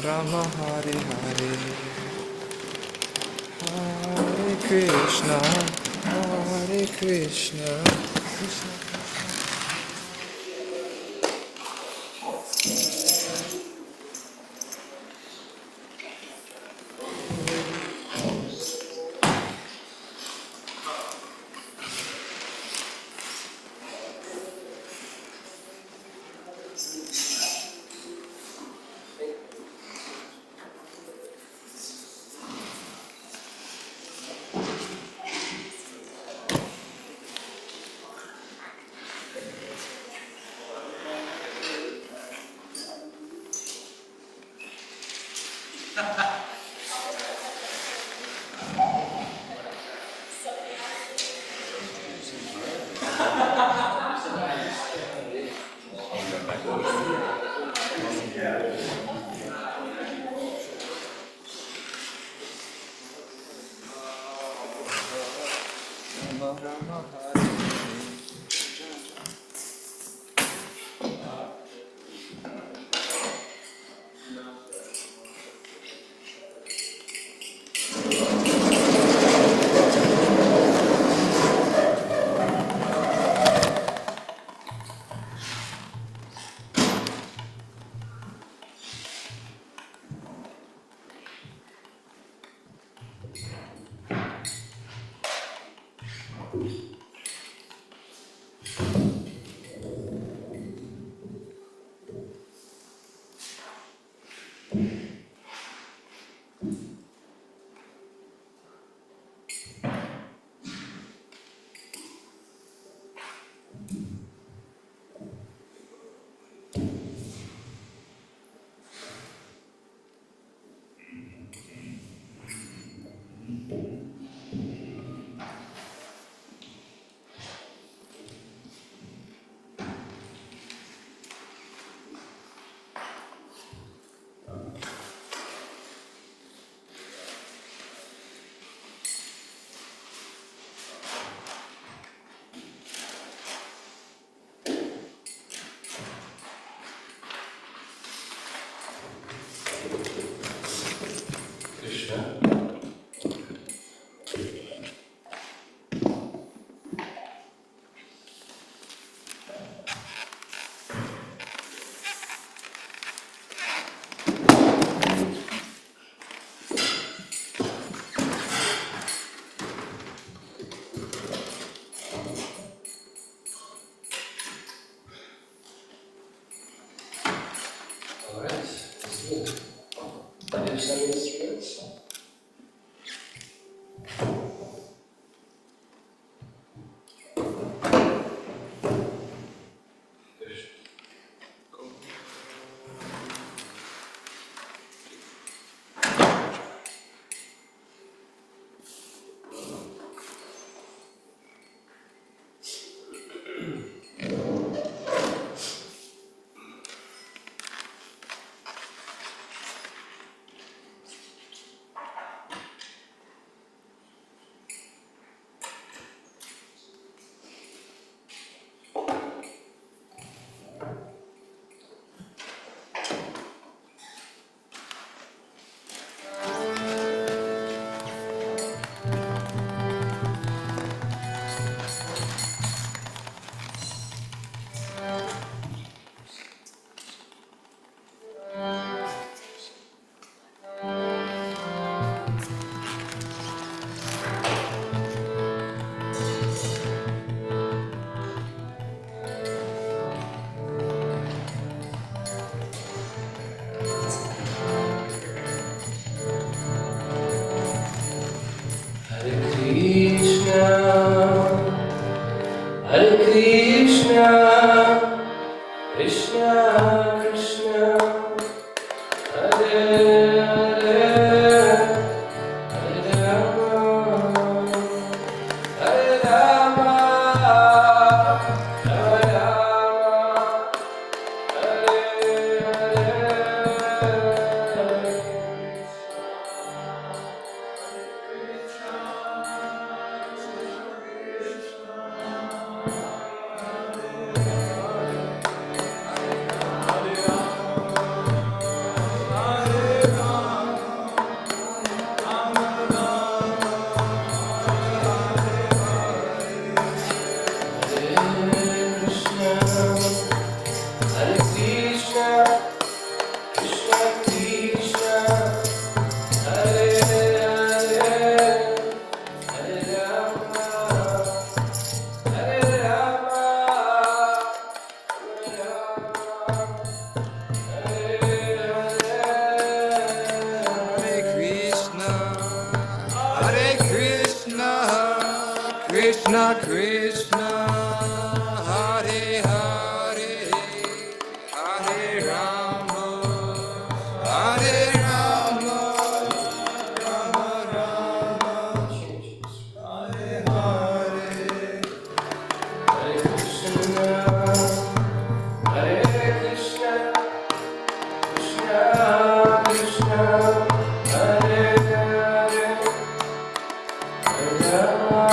Rama Hare Hare Hare Krishna Hare Krishna Krishna Rama Hare Krishna Krishna Hare Hare Hare Rama Hare Rama Rama Rama Hare Hare Hare Krishna Hare Krishna Krishna Krishna Hare Hare Hare Rama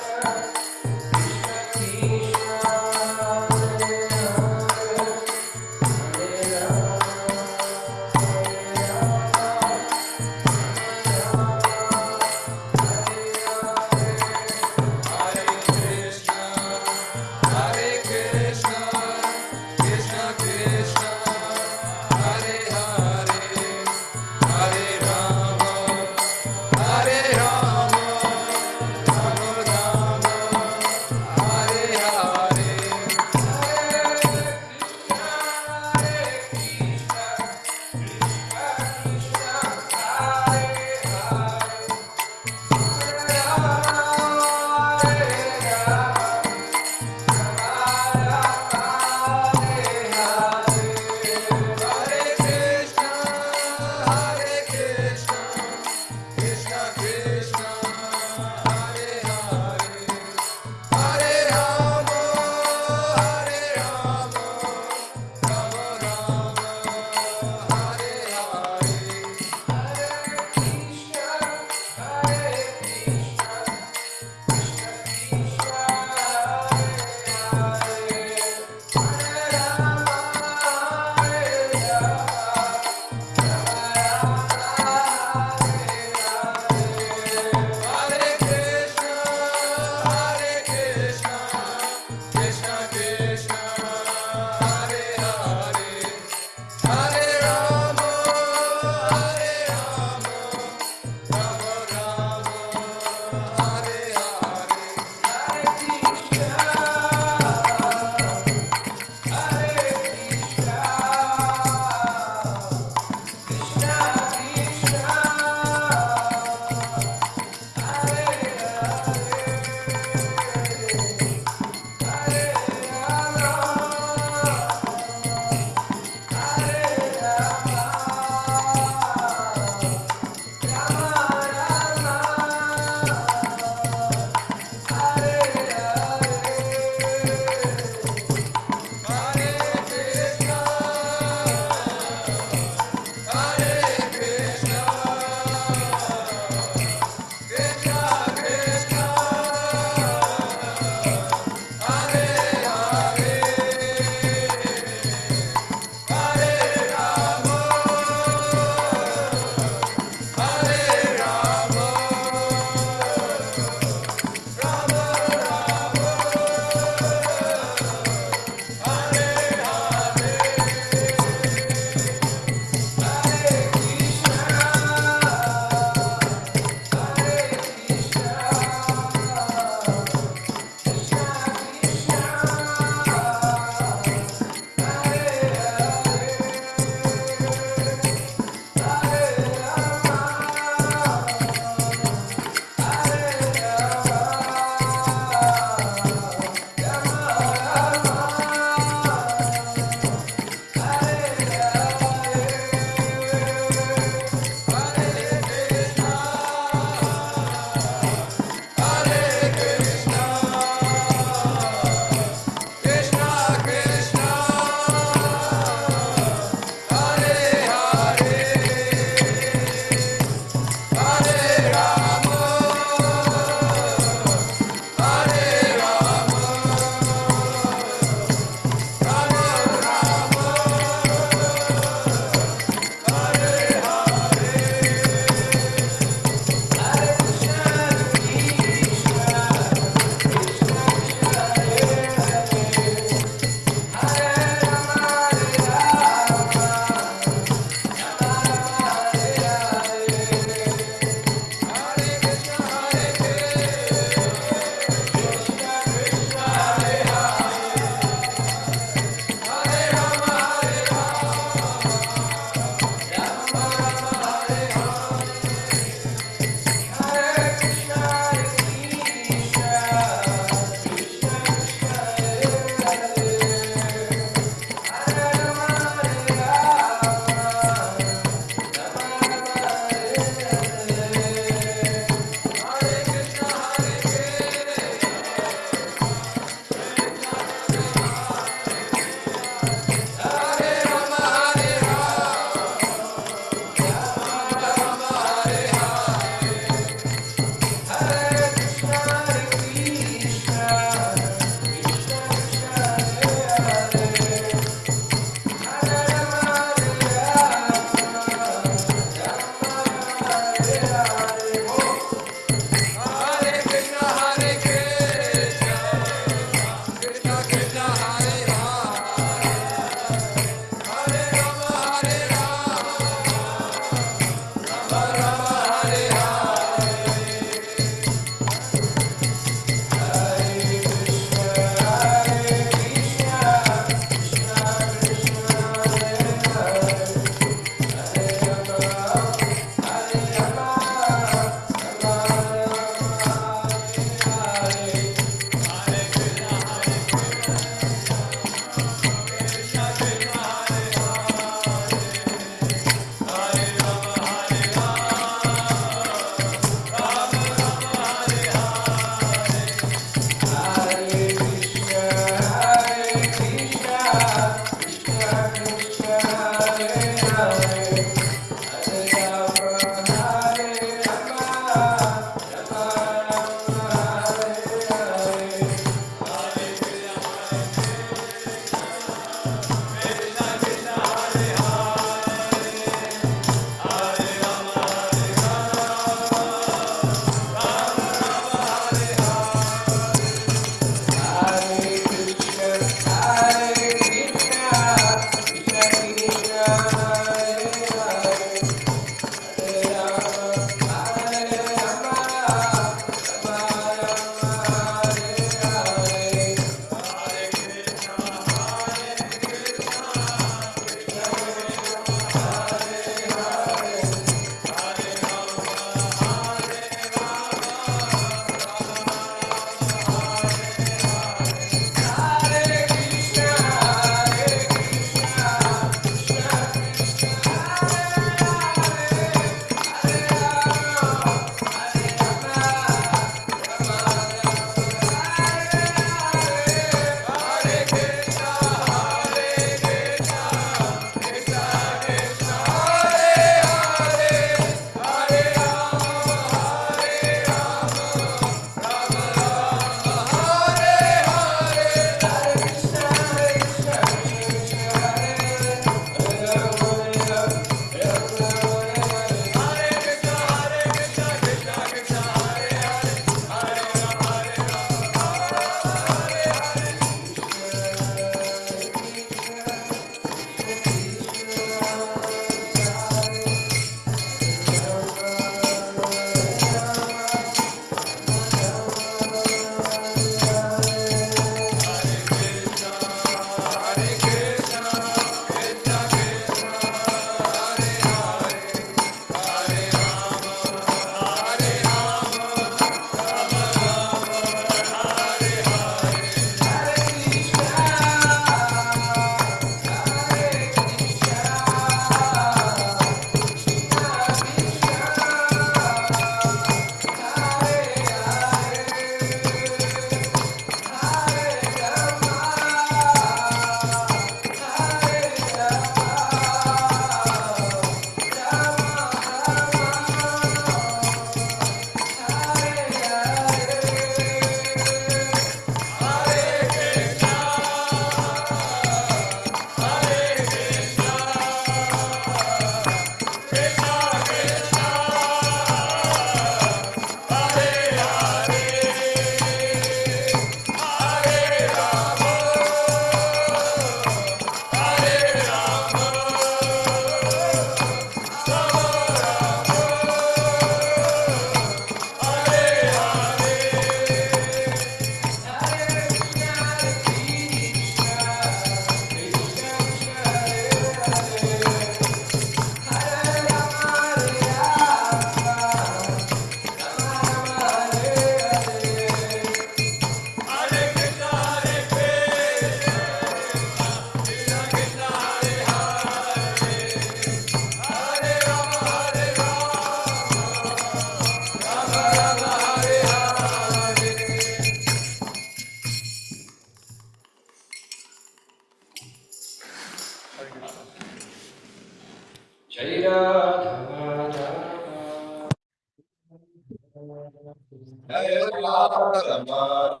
Jai Rama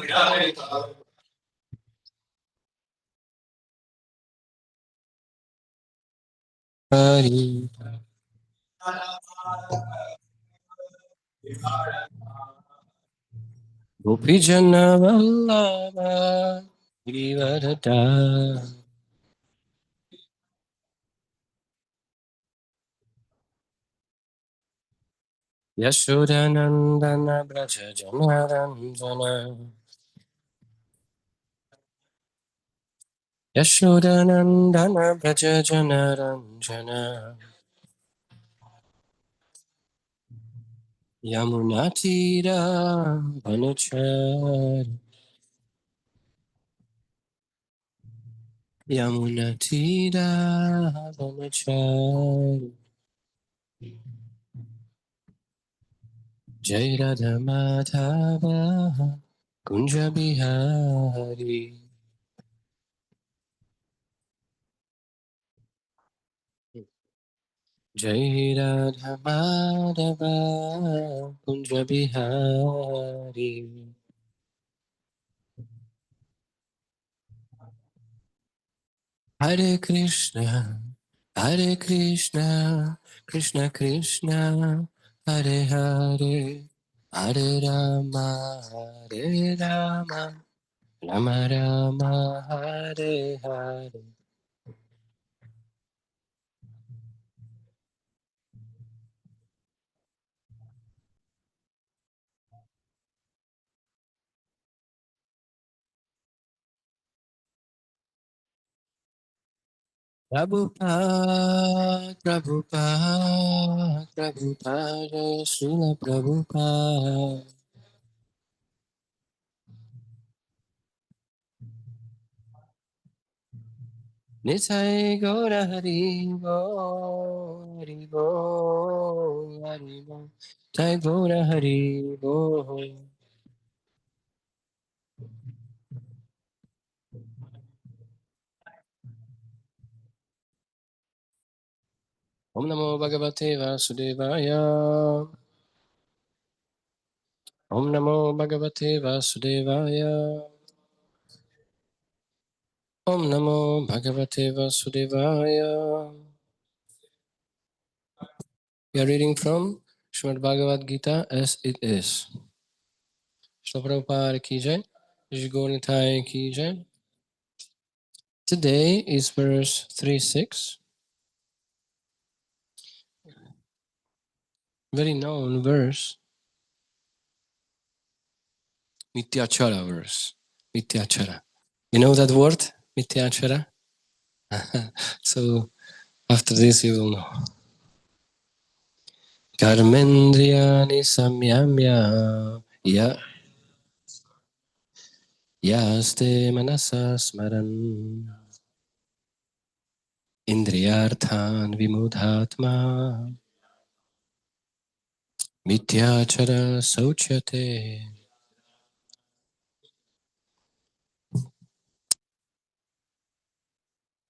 Jai Hari Gopijana Vallabha Girivardhara Yashodanandana Braja Janaranjana Yashodanandana Braja Janaranjana Yamunatira Vanachari Yamunatira Vanachari Jai Radha Madhava Kunja Bihari Jai Radha Madhava Kunja Bihari Hare Krishna Hare Krishna Krishna Krishna Hare Hare Hare Rama Hare Rama Rama Rama Hare Hare Prabhupada, Prabhupada, Prabhupada, Srila Prabhupada. Nitai Gaura Haribo, Haribo, Haribo. Nitai Gaura Haribo. Om Namo Bhagavate Vasudevaya. Om Namo Bhagavate Vasudevaya. Om Namo Bhagavate Vasudevaya. We are reading from Srimad Bhagavad Gita as it is. Srila Prabhupada ki jai, Shri Gaur Nitai ki jai. Today is verse 36. Very known verse. Mityachara verse. Mityachara. You know that word? Mityachara? So after this you will know. Karmendriyani samyamya yaste manasa smaran indriyarthan vimudhatma mityachara sauchyate.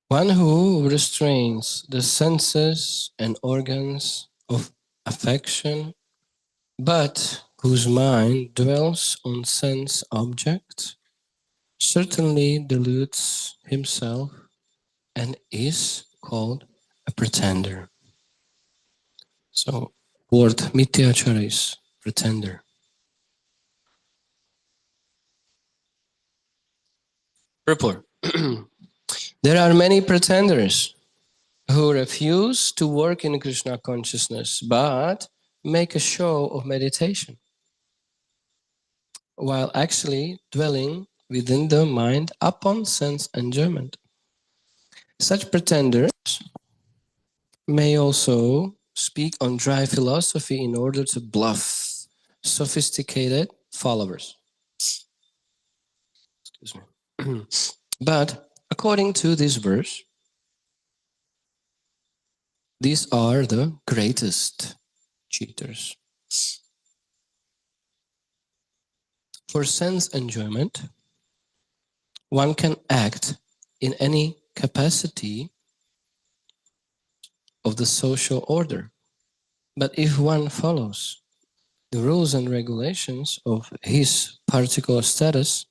One who restrains the senses and organs of affection, but whose mind dwells on sense objects, certainly deludes himself and is called a pretender. So, word mityachara is pretender. Purport. There are many pretenders who refuse to work in Krishna consciousness but make a show of meditation, while actually dwelling within the mind upon sense enjoyment. Such pretenders may also speak on dry philosophy in order to bluff sophisticated followers. Excuse me. But according to this verse, these are the greatest cheaters. For sense enjoyment, one can act in any capacity of the social order. But if one follows the rules and regulations of his particular status,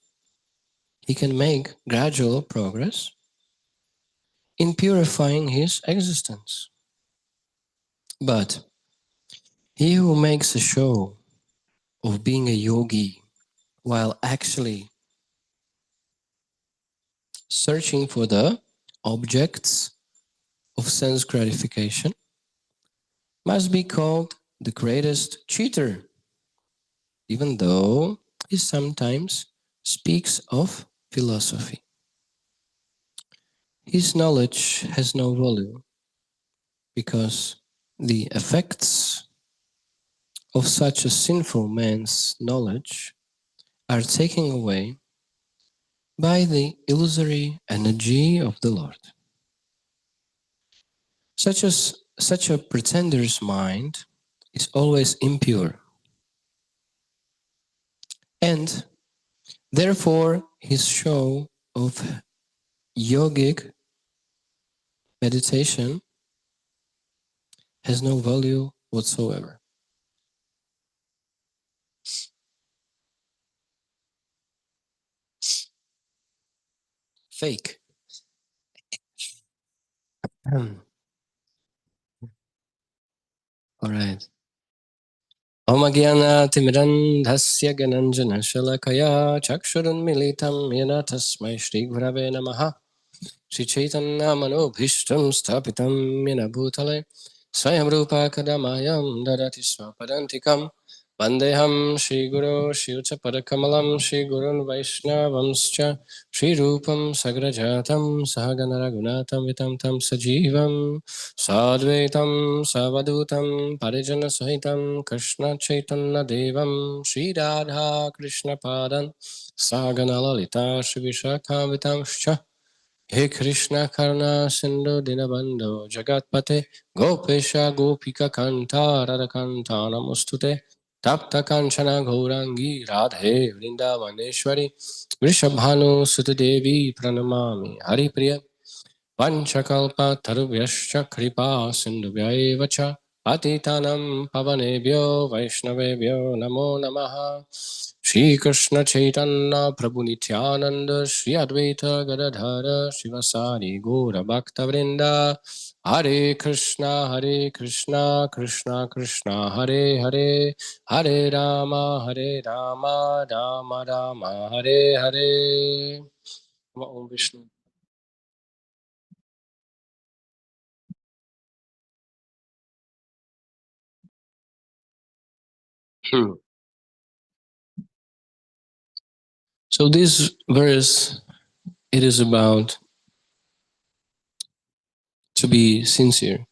he can make gradual progress in purifying his existence. But he who makes a show of being a yogi while actually searching for the objects of sense gratification must be called the greatest cheater, even though he sometimes speaks of philosophy. His knowledge has no value because the effects of such a sinful man's knowledge are taken away by the illusory energy of the Lord. Such a pretender's mind is always impure, and therefore his show of yogic meditation has no value whatsoever. Fake. All right. Om Timirandhasya Gananjana Shalakaya Chakshurunmilitam Yena Tasmai Shri Gurave Namaha Shri Chaitanya Manobhishtam Stapitam Yena Bhutale Swayam Rupa Kadamayam Dadati Swapadantikam Vandeham Shri Guru Shri Uchapadakamalam Shri Gurun Vaishnavamscha Shri Rupam Sagrajatam Sahagana Raghunatam Vitam Tam Sajivam Sadvaitam Savadutam Parijana Sahitam Krishna Chaitanya Devam Shri Radha Krishna Padan Sagana Lalita Shri Vishakha Vitamscha He Krishna Karna Sindhu Dinabandho Jagatpate Gopesha Gopika Kanta Radhakanta Namostute Tapta Kanchana Gaurangi Radhe Vrindavaneshwari Vrishabhanu Sutadevi Pranamami Haripriya Vanchakalpa Tarubhyascha Kripa Sindhubhya Vacha Patitanam Pavanebhyo Vaishnavebhyo Namo Namaha Shri Krishna Chaitanya Prabhu Nityananda Shri Advaita Gadadhara Shivasari Gaura Bhakta Vrinda Hare Krishna Krishna Krishna Hare Hare Hare Rama Rama Rama Hare Hare Om Vishnu. So this verse, it is about to be sincere,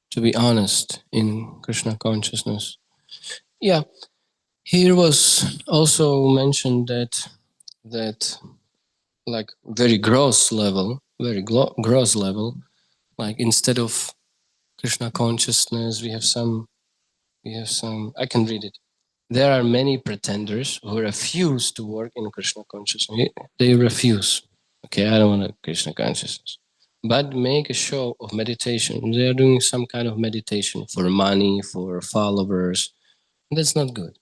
to be honest in Krishna consciousness. Yeah, here was also mentioned that like very gross level, gross level, like instead of Krishna consciousness, we have some. I can read it. There are many pretenders who refuse to work in Krishna consciousness. They refuse. Okay, I don't want a Krishna consciousness. But make a show of meditation. They are doing some kind of meditation for money, for followers. That's not good.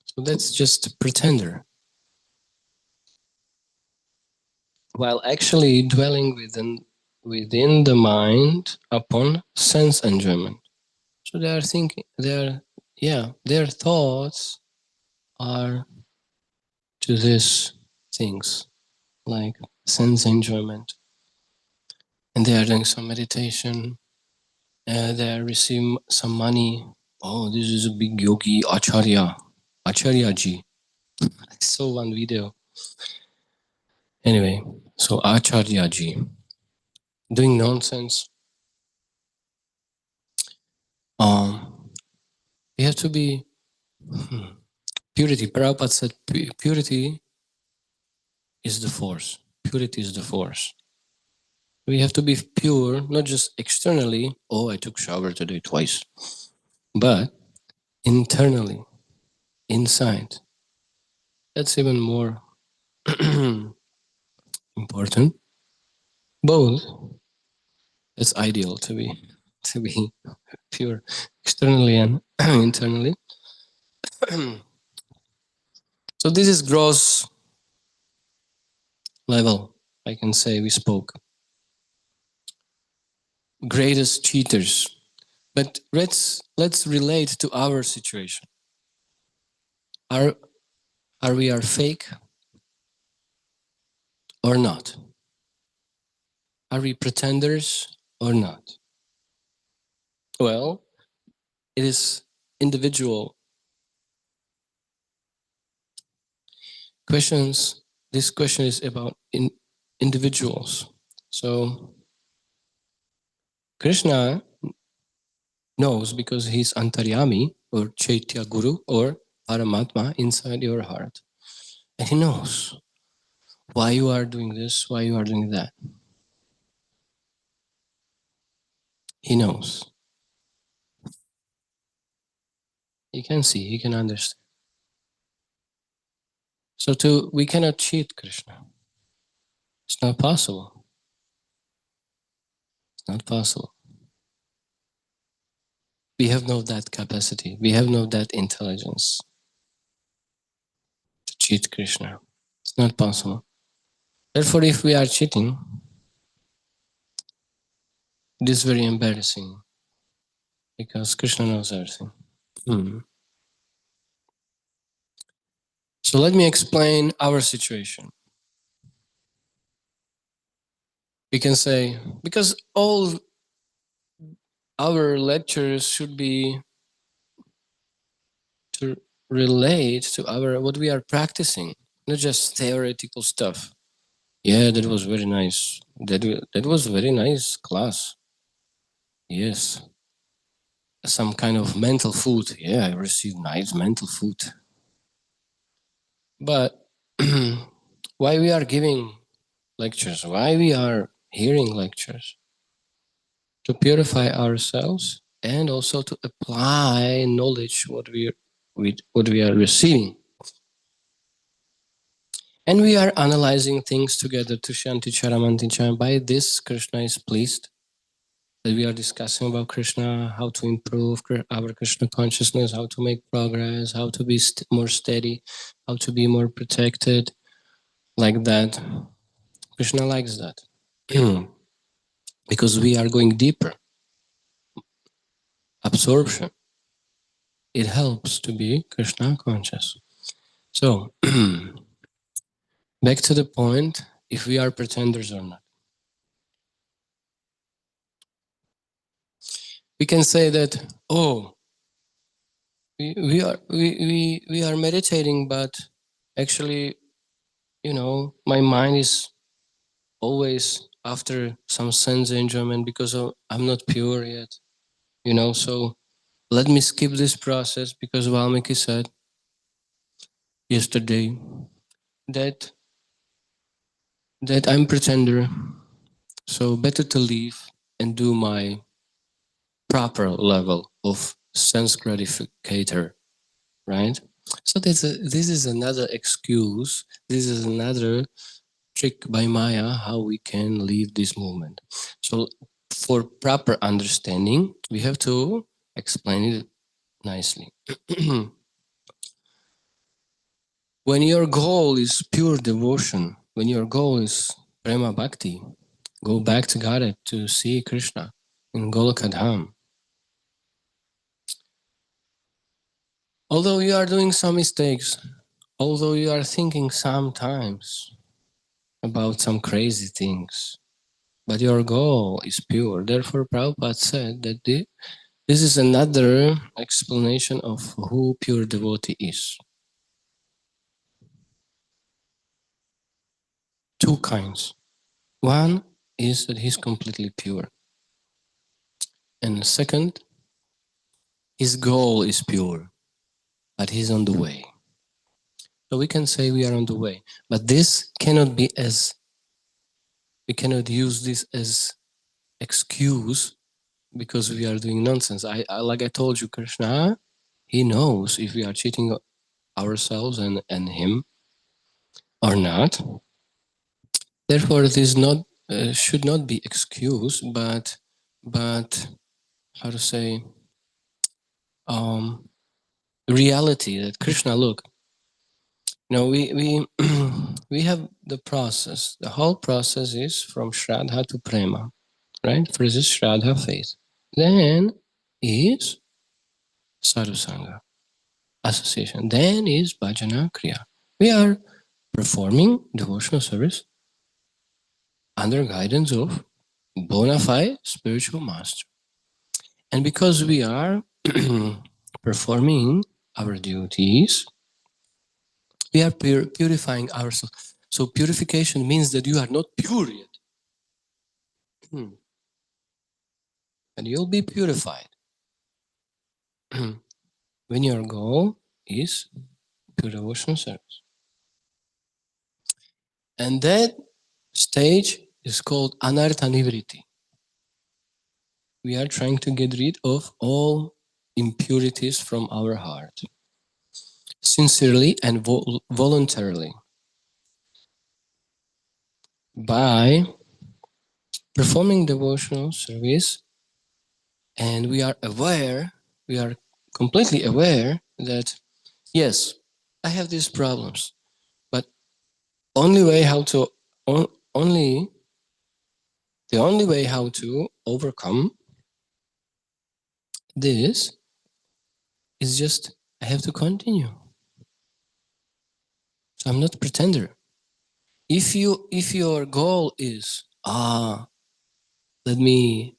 So that's just a pretender. While actually dwelling within the mind upon sense enjoyment. So they are thinking, their thoughts are to these things like sense enjoyment, and they are doing some meditation. They are receiving some money. Oh, this is a big yogi, Acharya ji. I saw one video. Anyway, so Acharya ji doing nonsense. We have to be purity. Prabhupada said purity is the force. Purity is the force. We have to be pure, not just externally. Oh, I took shower today twice, but internally, inside. That's even more important. Both. It's ideal to to be pure externally and internally. So this is gross level, I can say we spoke. Greatest cheaters. But let's relate to our situation. Are we fake or not? Are we pretenders or not? Well, it is individual questions. This question is about individuals. So Krishna knows because he's Antaryami or Chaitya Guru or Paramatma inside your heart. And he knows why you are doing this, why you are doing that. He knows. He can see, he can understand. So we cannot cheat Krishna. It's not possible. It's not possible. We have no that capacity. We have no that intelligence to cheat Krishna. It's not possible. Therefore, if we are cheating, it is very embarrassing because Krishna knows everything. So let me explain our situation. We can say, because all our lectures should be to relate to what we are practicing, not just theoretical stuff. Yeah, that was very nice. That was a very nice class. Yes. Some kind of mental food. Yeah, I received nice mental food. But why we are giving lectures? Why we are hearing lectures? To purify ourselves and also to apply knowledge what we are receiving. And we are analyzing things together to Shanti Charamanti Chara. By this, Krishna is pleased that we are discussing about Krishna, how to improve our Krishna consciousness, how to make progress, how to be more steady, how to be more protected, like that. Krishna likes that. Because we are going deeper. Absorption. It helps to be Krishna conscious. So, back to the point, if we are pretenders or not. We can say that, oh, we are meditating, but actually, you know, my mind is always after some sense enjoyment because I'm not pure yet, you know, so let me skip this process because Valmiki said yesterday that I'm pretender, so better to leave and do my proper level of sense gratificator, right? So this is another excuse. This is another trick by Maya how we can leave this movement. So for proper understanding, we have to explain it nicely. When your goal is pure devotion, when your goal is prema bhakti, go back to Godhead to see Krishna in Golokadham. Although you are doing some mistakes, although you are thinking sometimes about some crazy things, but your goal is pure. Therefore, Prabhupada said that this is another explanation of who pure devotee is. Two kinds. One is that he's completely pure. And second, his goal is pure, but he's on the way. So we can say we are on the way, but this cannot be we cannot use this as excuse because we are doing nonsense. Like I told you, Krishna, he knows if we are cheating ourselves and him or not. Therefore, it is not should not be excuse, but how to say, reality that Krishna, look, we we have the process. The whole process is from Shraddha to Prema, right? First is Shraddha, faith. Then is Sadhusanga, association. Then is Bhajana, Kriya. We are performing devotional service under guidance of bona fide spiritual master. And because we are performing our duties, we are purifying ourselves. So purification means that you are not pure yet. And you'll be purified when your goal is pure devotional service. And that stage is called anartha nivriti. We are trying to get rid of all impurities from our heart, sincerely and voluntarily, by performing devotional service. And we are aware, we are completely aware that, yes, I have these problems, but only way how to, only the only way how to overcome this is just, I have to continue. So I'm not a pretender. If your goal is, let me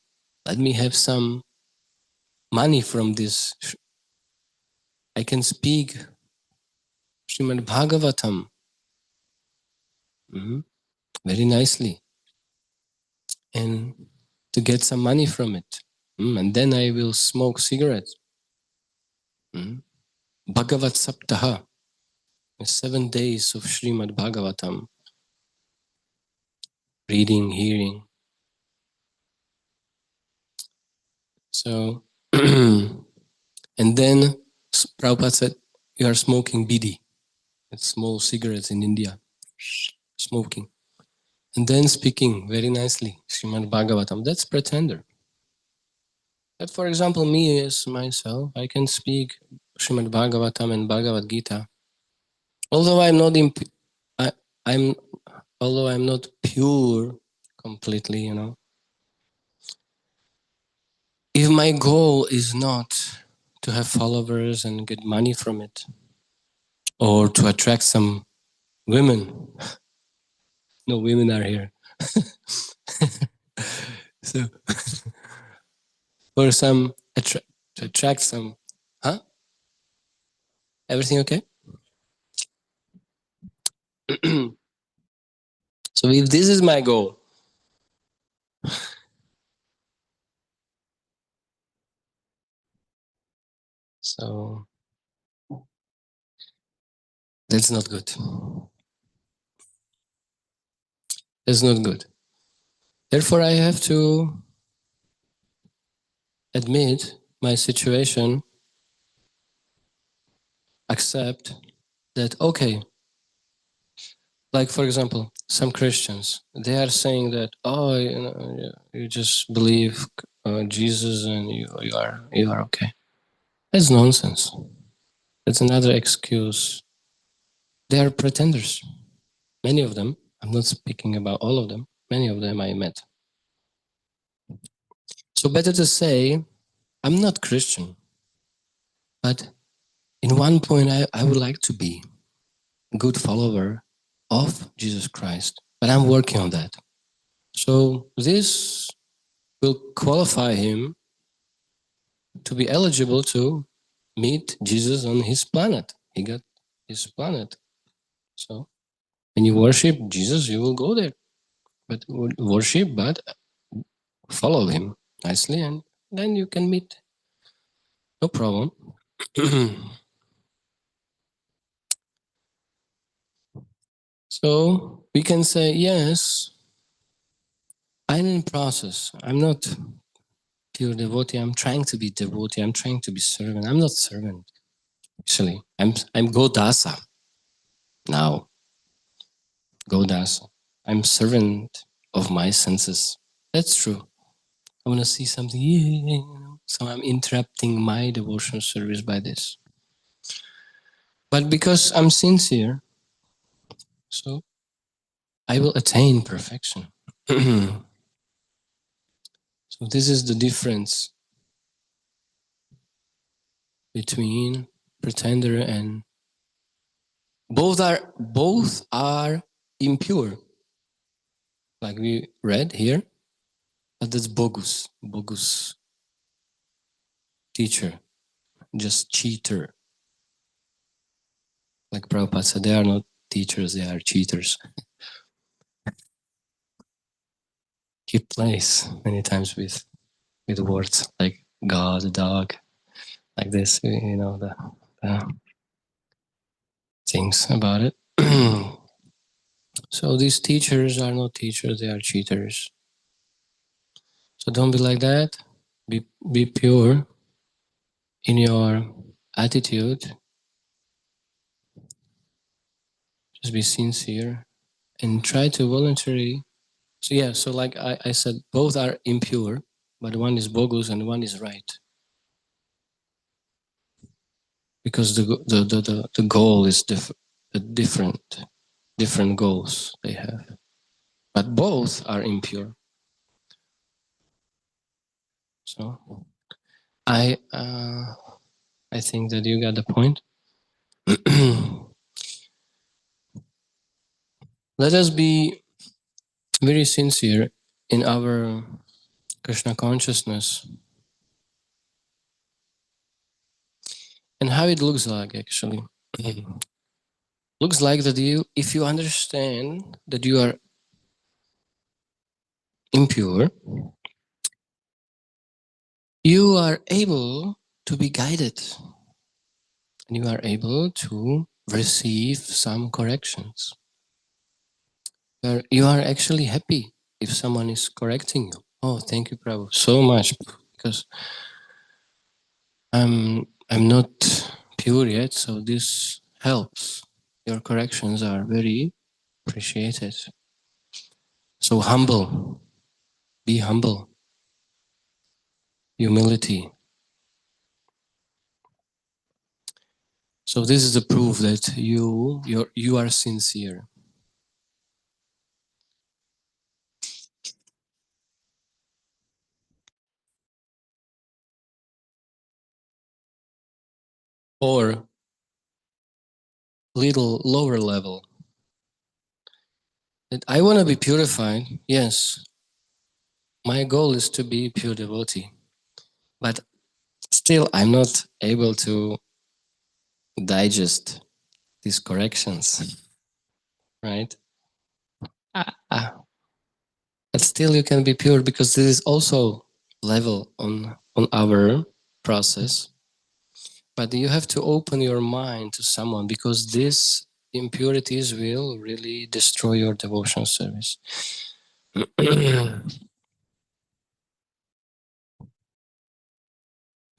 have some money from this, I can speak Srimad Bhagavatam very nicely, and to get some money from it. And then I will smoke cigarettes. Bhagavat Saptaha, 7 days of Srimad Bhagavatam, reading, hearing. So, and then Prabhupada said, you are smoking bidi, it's small cigarettes in India, smoking. And then speaking very nicely, Srimad Bhagavatam, that's pretender. But for example, me as myself, I can speak Srimad Bhagavatam and Bhagavad Gita. Although I'm not although I'm not pure completely, if my goal is not to have followers and get money from it, or to attract some women, no women are here. So, or to attract some, Everything okay? So if this is my goal, so that's not good. That's not good. Therefore, I have to admit my situation, accept that, okay, like for example, some Christians, they are saying that, you just believe Jesus and you are okay. That's nonsense. That's another excuse. They are pretenders. Many of them, I'm not speaking about all of them, many of them I met. So better to say, I'm not Christian, but in one point I would like to be a good follower of Jesus Christ, but I'm working on that. So this will qualify him to be eligible to meet Jesus on his planet. He got his planet. So when you worship Jesus, you will go there. But worship, but follow him nicely, and then you can meet. No problem. So we can say, yes, I'm in process. I'm not pure devotee. I'm trying to be devotee. I'm trying to be servant. I'm not servant. Actually, I'm Godasa now. Godasa. I'm servant of my senses. That's true. I want to see something. So I'm interrupting my devotional service by this. But because I'm sincere, so I will attain perfection. So this is the difference between pretender and both are impure, like we read here, but that's bogus teacher, just cheater. Like Prabhupada said, they are not teachers, they are cheaters. He plays many times with words like God, dog, like this, you know, the things about it. So these teachers are not teachers, they are cheaters. So don't be like that. Be pure in your attitude. Just be sincere and try to voluntarily. So yeah, so like I said, both are impure, but one is bogus and one is right. Because the goal is different goals they have. But both are impure. So I think that you got the point. Let us be very sincere in our Krishna consciousness and how it looks like actually. Looks like that if you understand that you are impure, you are able to be guided and you are able to receive some corrections. You are actually happy if someone is correcting you. Oh, thank you, Prabhu, so much, because I'm not pure yet, so this helps. Your corrections are very appreciated. So humble, be humble, humility. So this is the proof that you are sincere. Or little lower level. That I want to be purified. Yes, my goal is to be pure devotee, but still I'm not able to digest these corrections, right? But still you can be pure because this is also level on our process. But you have to open your mind to someone because these impurities will really destroy your devotional service.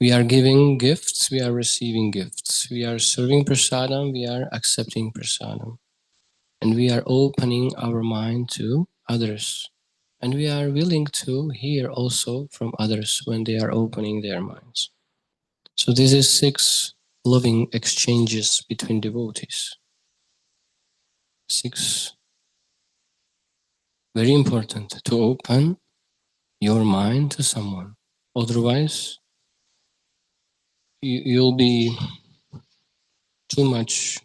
We are giving gifts, we are receiving gifts. We are serving prasadam, we are accepting prasadam. And we are opening our mind to others. And we are willing to hear also from others when they are opening their minds. So this is 6 loving exchanges between devotees. 6, very important to open your mind to someone. Otherwise, you'll be too much,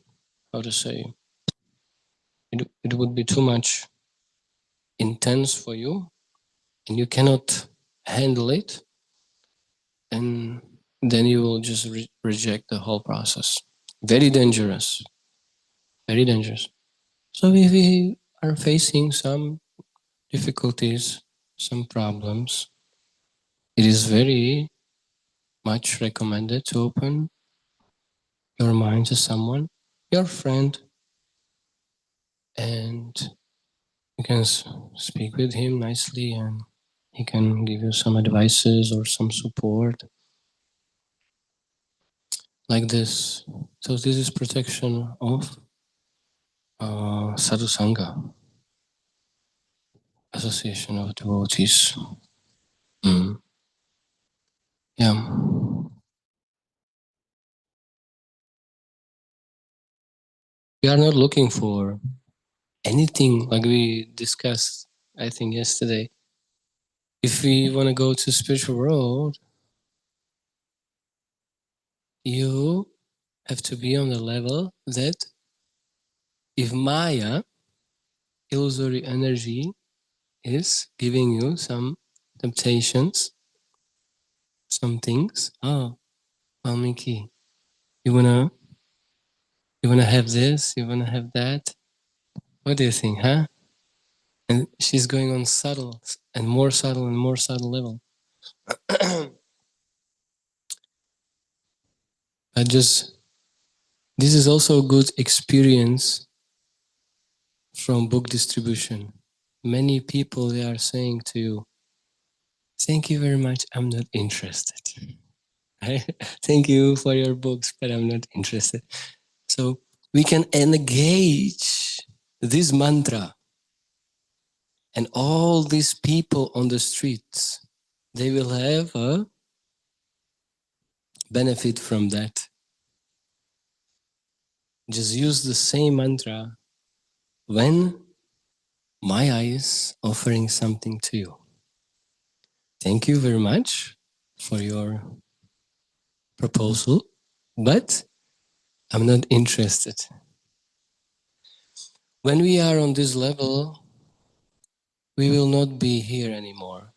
how to say, it would be too much intense for you and you cannot handle it, and then you will just reject the whole process. Very dangerous, very dangerous. So if we are facing some difficulties, some problems, it is very much recommended to open your mind to someone, your friend, and you can speak with him nicely and he can give you some advices or some support like this. So this is protection of sadhu sangha, association of devotees. Mm. Yeah. We are not looking for anything like we discussed, I think, yesterday. If we want to go to spiritual world, you have to be on the level that if Maya, illusory energy, is giving you some temptations, some things. Oh, Valmiki, you wanna have this, you wanna have that. What do you think, huh? And she's going on subtle and more subtle and more subtle level. But just this is also a good experience from book distribution. Many people they are saying to you, "Thank you very much. I'm not interested. Thank you for your books, but I'm not interested." So we can engage this mantra, and all these people on the streets, they will have a benefit from that. Just use the same mantra when Maya is offering something to you. Thank you very much for your proposal, but I'm not interested. When we are on this level, we will not be here anymore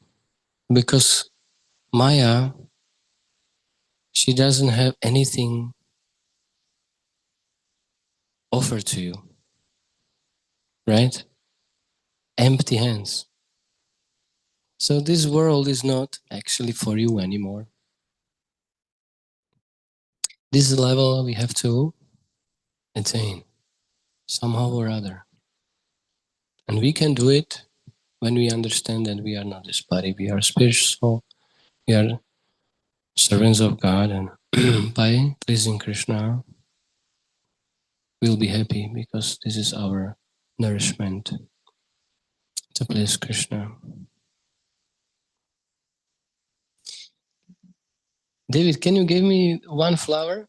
because Maya, she doesn't have anything offered to you, right? Empty hands. So this world is not actually for you anymore. This level we have to attain somehow or other. And we can do it when we understand that we are not this body, we are spiritual, we are servants of God, and by pleasing Krishna, we'll be happy because this is our nourishment to please Krishna. David, can you give me one flower?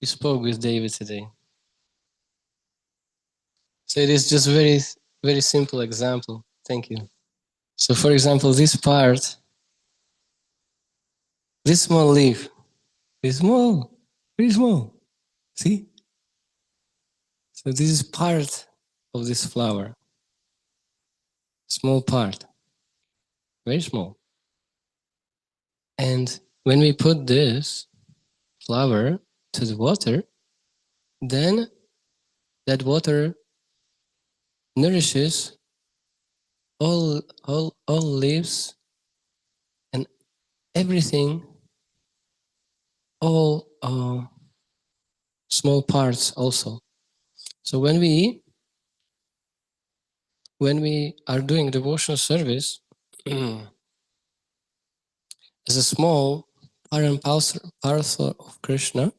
We spoke with David today. So it is just very simple example. Thank you. So for example, this part, this small leaf is small, very small. See? So this is part of this flower. Small part, very small. And when we put this flower to the water, then that water nourishes all leaves and everything, all small parts also. So when we are doing devotional service as a small part and parcel of Krishna,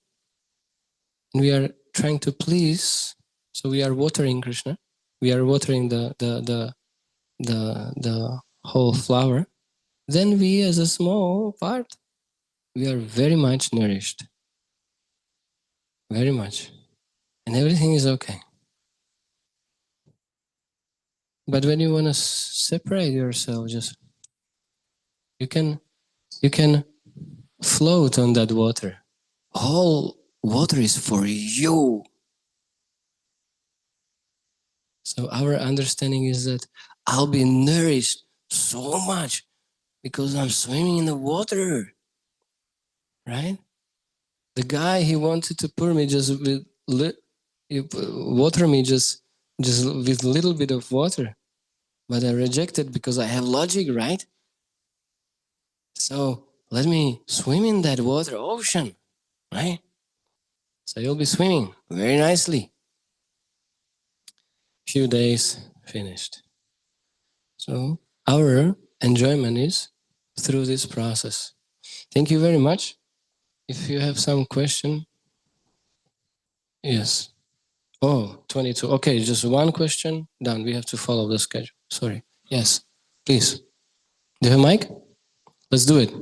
and we are trying to please, so we are watering Krishna, we are watering the whole flower, then we as a small part, we are very much nourished, very much, and everything is okay. But when you want to separate yourself, just you can float on that water. All water is for you. So our understanding is that I'll be nourished so much because I'm swimming in the water, right? The guy, he wanted to pour me just with water me just with a little bit of water, but I rejected because I have logic, right? So let me swim in that water ocean, right? So you'll be swimming very nicely. Few days, finished. So our enjoyment is through this process. Thank you very much. If you have some question, yes. Oh, 22. Okay, just one question, done. We have to follow the schedule. Sorry. Yes, please. Do you have a mic? Let's do it.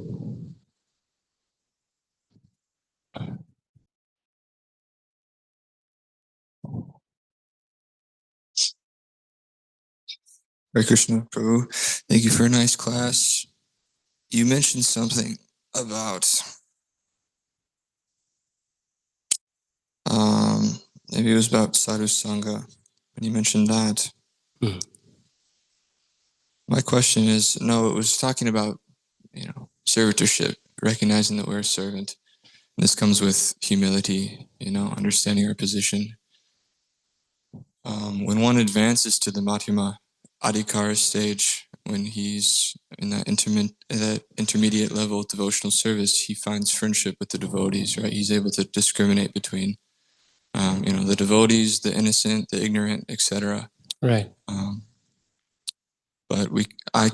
Hare Krishna, Prabhu. Thank you for a nice class. You mentioned something about maybe it was about sadhu sangha. When you mentioned that, my question is, no, it was talking about servitorship, recognizing that we're a servant. And this comes with humility, understanding our position. When one advances to the Madhyama Adhikara stage, when he's in that intermediate level of devotional service, he finds friendship with the devotees, right? He's able to discriminate between, the devotees, the innocent, the ignorant, etc. Right. But I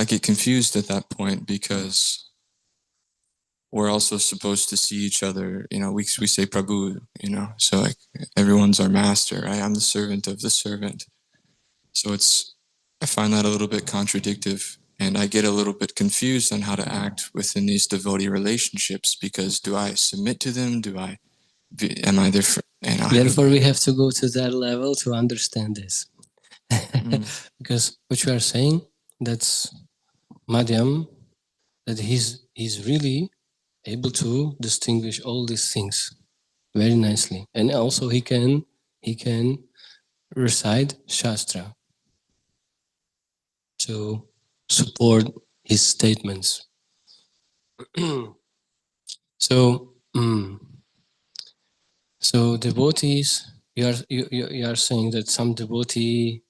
get confused at that point because we're also supposed to see each other. We say Prabhu, so like everyone's our master. Right? I'm the servant of the servant. So I find that a little bit contradictory, and I get a little bit confused on how to act within these devotee relationships, because do I submit to them? Am I their friend? Therefore, we have to go to that level to understand this. Because what you are saying, that's Madhyam, that he's really able to distinguish all these things very nicely. And also he can recite Shastra to support his statements. So devotees, you are saying that some devotee,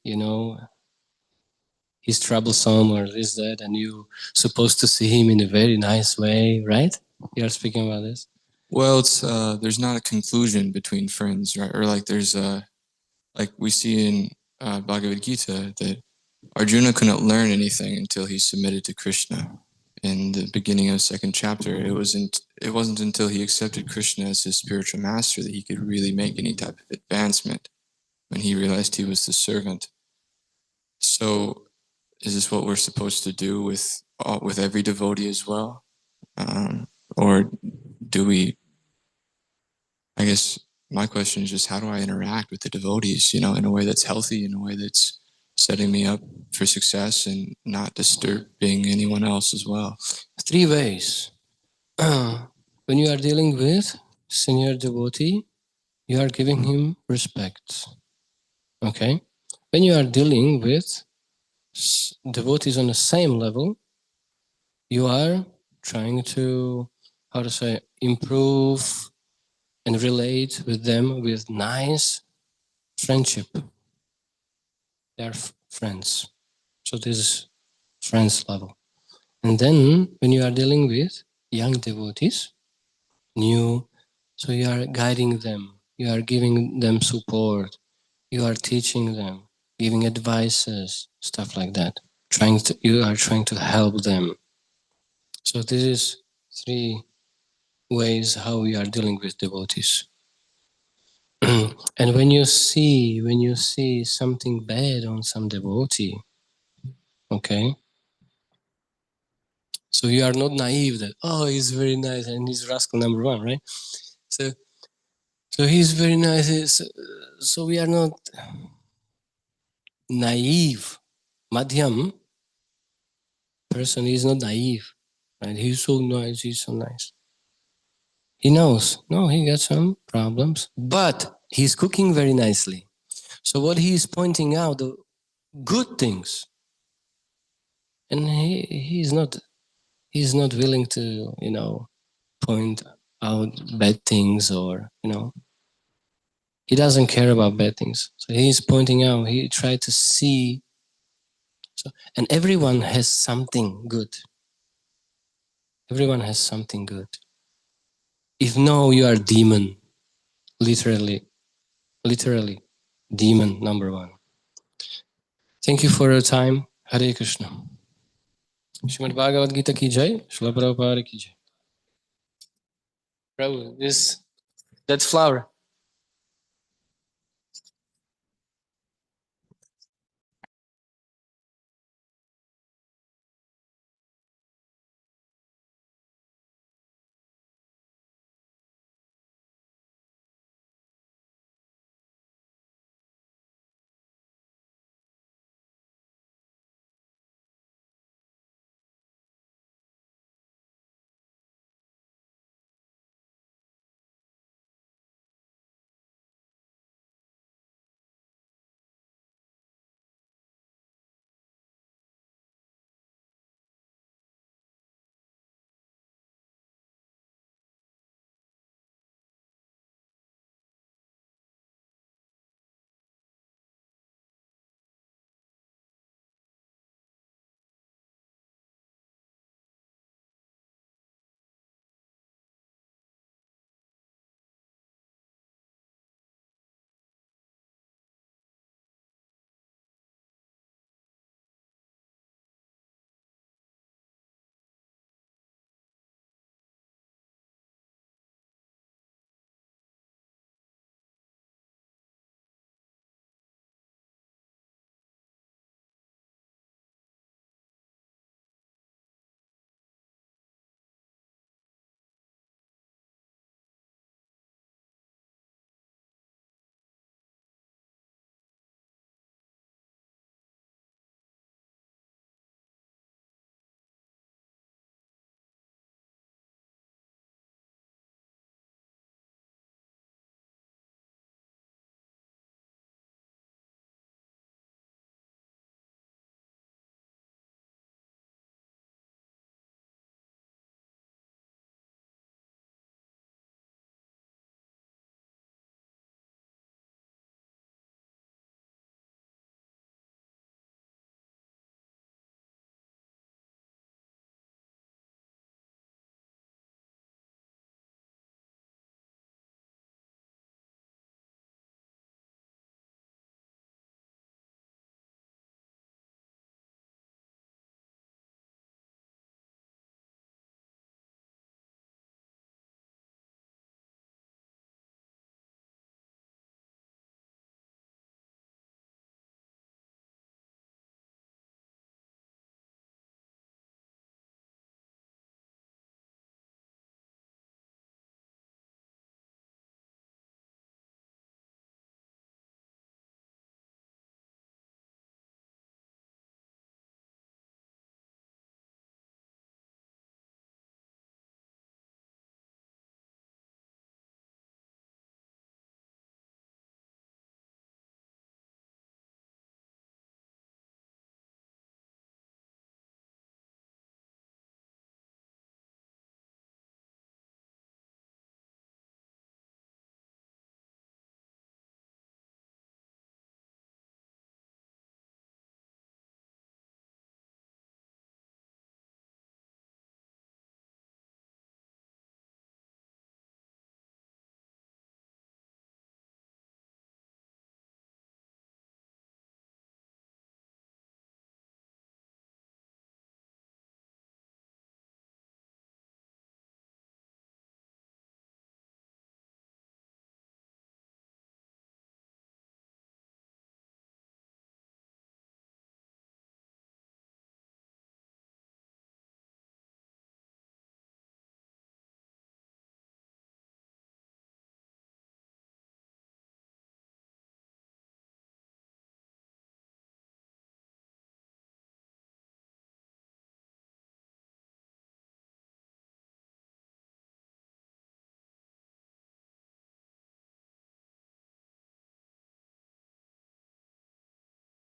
he's troublesome or this, that, and you supposed to see him in a very nice way, right? You are speaking about this? Well, it's there's not a conclusion between friends, right? Or like there's like we see in Bhagavad Gita that Arjuna couldn't learn anything until he submitted to Krishna. In the beginning of the second chapter, it wasn't until he accepted Krishna as his spiritual master that he could really make any type of advancement, when he realized he was the servant. So is this what we're supposed to do with every devotee as well? Or do we, I guess my question is just, how do I interact with the devotees, in a way that's healthy, in a way that's setting me up for success and not disturbing anyone else as well? 3 ways. When you are dealing with senior devotee, you are giving him respect. Okay? When you are dealing with devotees on the same level, you are trying to, improve and relate with them with nice friendship. They are friends. So this is friends level. And then when you are dealing with young devotees, new, so you are guiding them, you are giving them support, you are teaching them, giving advices, stuff like that. You are trying to help them. So this is 3 ways how we are dealing with devotees. And when you see something bad on some devotee, okay, so you are not naive that, oh, he's very nice and he's rascal number 1, right? So he's very nice. So we are not naive. Madhyam person is not naive, right? He's so nice, he's so nice. He knows, no, he got some problems, but he's cooking very nicely. So what he is pointing out, the good things, and he's not willing to, point out bad things, or, he doesn't care about bad things. So he's pointing out, he tried to see. So, and everyone has something good. Everyone has something good. If no, you are demon, literally, demon number 1. Thank you for your time. Hare Krishna. Srimad Bhagavad Gita ki jai, Srila Prabhupada ki jai. Prabhu, that flower.